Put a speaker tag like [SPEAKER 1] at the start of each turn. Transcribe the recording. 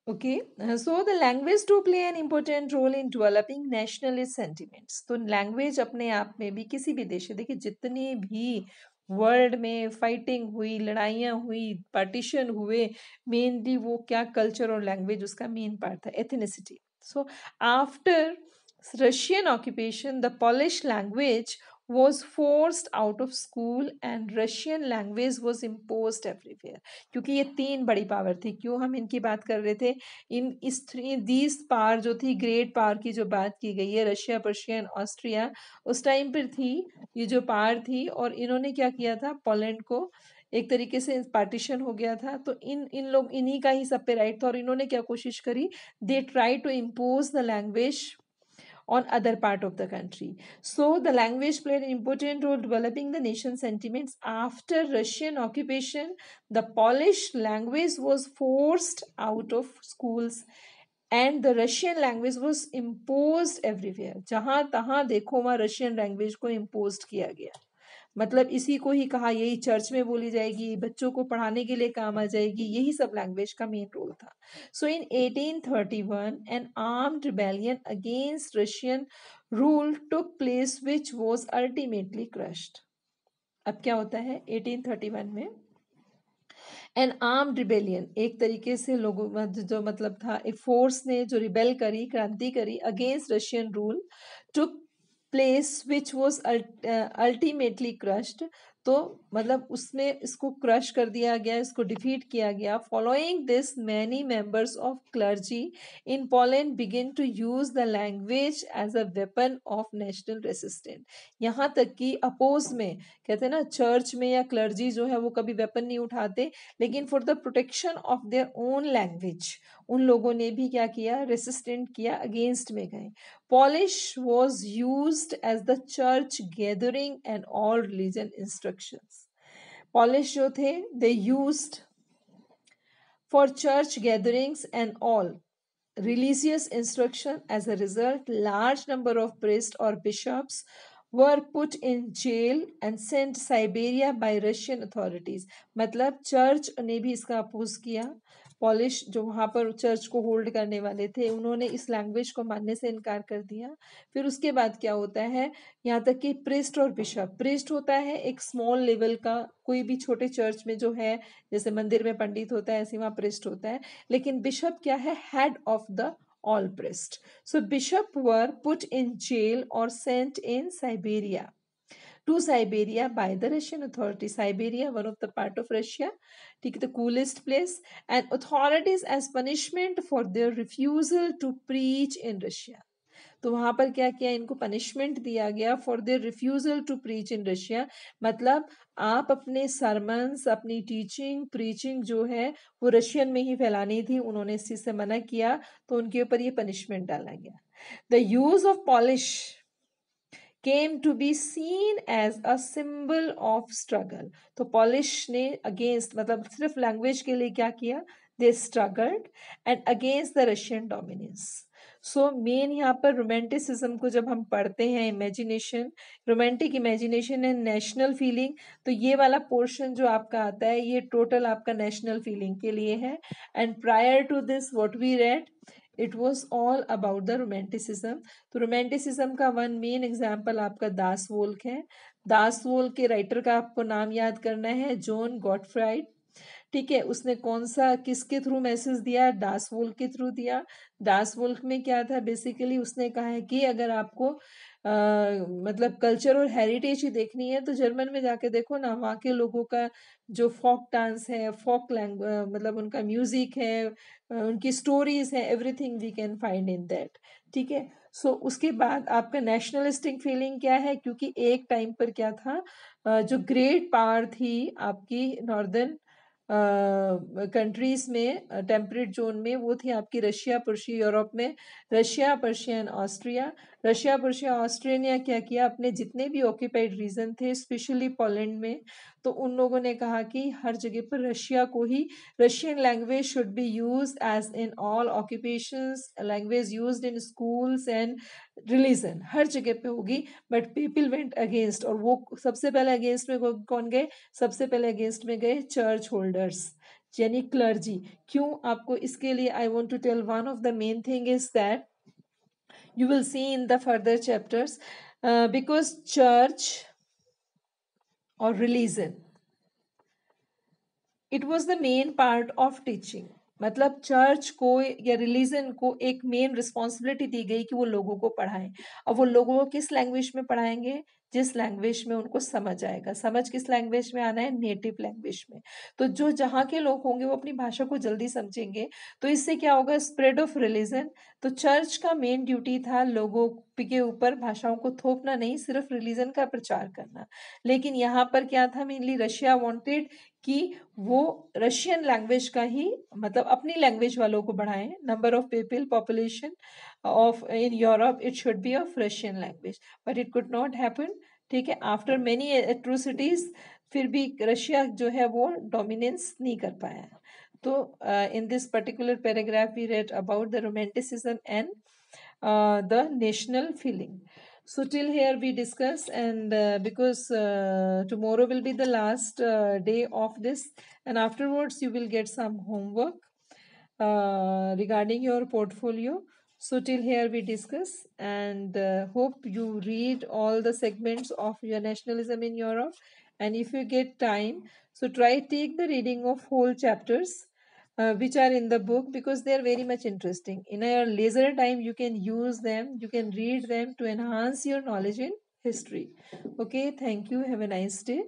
[SPEAKER 1] Okay, so the language to play an important role in developing nationalist sentiments. तो language अपने आप में भी किसी भी देश, देखिए जितनी भी वर्ल्ड में फाइटिंग हुई, लड़ाइयाँ हुई, पार्टीशन हुए, मेनली वो क्या कल्चर और लैंग्वेज उसका मेन पार्ट था, ethnicity. So after Russian occupation, the Polish language was forced out of school and Russian language was imposed everywhere. क्योंकि ये तीन बड़ी पावर थी. क्यों हम इनकी बात कर रहे थे? इन इस थ्री दीज पावर जो थी, ग्रेट पावर की जो बात की गई है, रशिया, पर्शियन, ऑस्ट्रिया, उस टाइम पर थी ये जो पावर थी. और इन्होंने क्या किया था, पोलैंड को एक तरीके से पार्टीशन हो गया था. तो इन लोग इन्हीं का ही सब पे राइट था. और इन्होंने क्या कोशिश करी, they try to impose the language on other part of the country. So the language played an important role developing the nation's sentiments. After Russian occupation, the Polish language was forced out of schools and the Russian language was imposed everywhere. जहाँ तहाँ देखो वहाँ Russian language को imposed किया गया. मतलब इसी को ही कहा, यही चर्च में बोली जाएगी, बच्चों को पढ़ाने के लिए काम आ जाएगी, यही सब लैंग्वेज का मेन रोल था. सो इन 1831 N armed rebellion against Russian rule took place which was ultimately crushed. अब क्या होता है 1831 में, एन आर्म्ड रिबेलियन, एक तरीके से लोगों जो मतलब था, एक फोर्स ने जो रिबेल करी, क्रांति करी against Russian rule, took place which was ultimately crushed. तो मतलब उसमें इसको क्रश कर दिया गया, इसको डिफीट किया गया. Following this many members of clergy in Poland begin to use the language as a weapon of national resistant. यहाँ तक कि अपोज में, कहते हैं ना चर्च में या क्लर्जी जो है वो कभी वेपन नहीं उठाते, लेकिन for the protection of their own language उन लोगों ने भी क्या किया, रेसिस्टेंट किया, अगेंस्ट में गए. Polish was used as the church gathering and all religion instructions. Polish जो थे, they used for church gatherings and all religious instruction. As a result, large number of priests or bishops were put in jail and sent Siberia by Russian authorities. मतलब church ने भी इसका oppose किया. Polish जो वहाँ पर church को hold करने वाले थे, उन्होंने इस लैंग्वेज को मानने से इनकार कर दिया. फिर उसके बाद क्या होता है, यहाँ तक कि प्रिस्ट और बिशप, प्रिस्ट होता है एक स्मॉल लेवल का, कोई भी छोटे चर्च में जो है, जैसे मंदिर में पंडित होता है ऐसे वहाँ प्रिस्ट होता है. लेकिन बिशप क्या है, head of the all priest. So bishop were put in jail or sent in Siberia. To Siberia by the Russian authority. Siberia, one of the part of Russia, ठीक है, the coolest place, and authorities as punishment for their refusal to preach in Russia. तो वहां पर क्या किया, इनको punishment दिया गया for their refusal to preach in Russia. मतलब आप अपने सरमन्स, अपनी टीचिंग, प्रीचिंग जो है वो रशियन में ही फैलानी थी, उन्होंने इस चीज से मना किया, तो उनके ऊपर ये पनिशमेंट डाला गया. The use of polish came to be seen as a symbol of struggle. तो पॉलिश ने अगेंस्ट, मतलब सिर्फ लैंग्वेज के लिए क्या किया, they struggled and against the Russian dominance. So main यहाँ पर रोमांटिसिज्म को जब हम पढ़ते हैं, imagination, romantic imagination and national feeling, तो ये वाला पोर्शन जो आपका आता है ये टोटल आपका नेशनल फीलिंग के लिए है. And prior to this what we read, it was all about the romanticism. तो रोमांटिसिज्म का वन मेन एग्जाम्पल आपका दास वोल्क है. दास वोल्क के राइटर का आपको नाम याद करना है, जॉन गॉटफ्राइड. ठीक है, उसने कौन सा किसके थ्रू मैसेज दिया, दास वोल्क के थ्रू दिया. दास वोल्क में क्या था, बेसिकली उसने कहा है कि अगर आपको मतलब कल्चर और हेरिटेज ही देखनी है तो जर्मन में जाके देखो ना, वहाँ के लोगों का जो फोक डांस है, फोक लैंग्वेज, मतलब उनका म्यूजिक है, उनकी स्टोरीज है, everything we can find in that. ठीक है. सो उसके बाद आपका नेशनलिस्टिक फीलिंग क्या है, क्योंकि एक टाइम पर क्या था, जो ग्रेट पावर थी आपकी नॉर्दर्न कंट्रीज में, टेम्परेट जोन में, वो थी आपकी रशिया, पर्शिया, यूरोप में Russia, Persian, Austria. Russia, Persia, Austria ने क्या किया, अपने जितने भी ऑक्यूपाइड रीजन थे, स्पेशली पोलैंड में, तो उन लोगों ने कहा कि हर जगह पर रशिया को ही, Russian language should be use as in all occupations, language used in schools and religion, हर जगह पे होगी. बट पीपल वेंट अगेंस्ट, और वो सबसे पहले अगेंस्ट में कौन गए, सबसे पहले अगेंस्ट में गए चर्च होल्डर्स. यानी क्लर्जी। क्यों आपको इसके लिए I want to tell one of the main thing is that you will see in the further chapters, because church or religion, it was the main part of teaching. मतलब church को या religion को एक main responsibility दी गई कि वो लोगों को पढ़ाएं। अब वो लोगों को किस लैंग्वेज में पढ़ाएंगे? जिस लैंग्वेज में उनको समझ आएगा। समझ किस लैंग्वेज में आना है? नेटिव लैंग्वेज में। तो जो जहाँ के लोग होंगे वो अपनी भाषा को जल्दी समझेंगे, तो इससे क्या होगा? Spread of religion. तो चर्च का मेन ड्यूटी था लोगों के ऊपर भाषाओं को थोपना नहीं, सिर्फ रिलीजन का प्रचार करना। लेकिन यहाँ पर क्या था? मेनली रशिया वांटेड कि वो रशियन लैंग्वेज का ही, मतलब अपनी लैंग्वेज वालों को बढ़ाएं। Number of people, population of in Europe, it should be of Russian language, but it could not happen. ठीक है, आफ्टर मेनी एट्रोसिटीज फिर भी रशिया जो है वो डोमिनेंस नहीं कर पाया। तो in this particular paragraph we read about the romanticism and the national feeling. So till here we discuss, and because tomorrow will be the last day of this, and afterwards you will get some homework regarding your portfolio. So till here we discuss, and hope you read all the segments of your nationalism in Europe. And if you get time, so try take the reading of whole chapters which are in the book, because they are very much interesting. In your leisure time, you can use them, you can read them to enhance your knowledge in history. Okay, thank you. Have a nice day.